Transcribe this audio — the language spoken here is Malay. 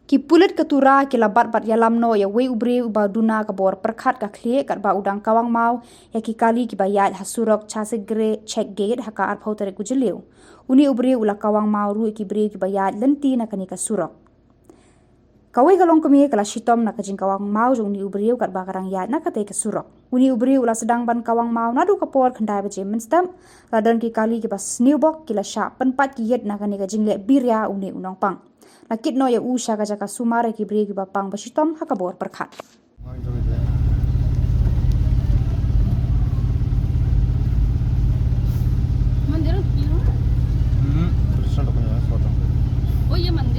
Ki pulit ketura ki labat bat yalam no ya we ubre uba duna ka bor perkhat ka khle kat ba udang kawang mau ya ki kali ki bayat hasurok chasegre check gate haka ar phautere kujeliu uni ubre ula kawang mau ru ki bre ki bayat lenti na kani ka surok kawai galong kami kala shitom na kajing kawang mau jong ni ubre kat ba karang yat na kate ka surok uni ubre ula sedang ban kawang mau nadu ka por khandai ba jemen stam ladan ki kali ki bas newbok kila sha penpat ki yet na kani ka jingle birya uni unong pang Lakit no ya usha ka jaka sumare ki bregi bapang basitom hakabor perkhat. मंदिर कृष्ण का फोटो ओ ये मंदिर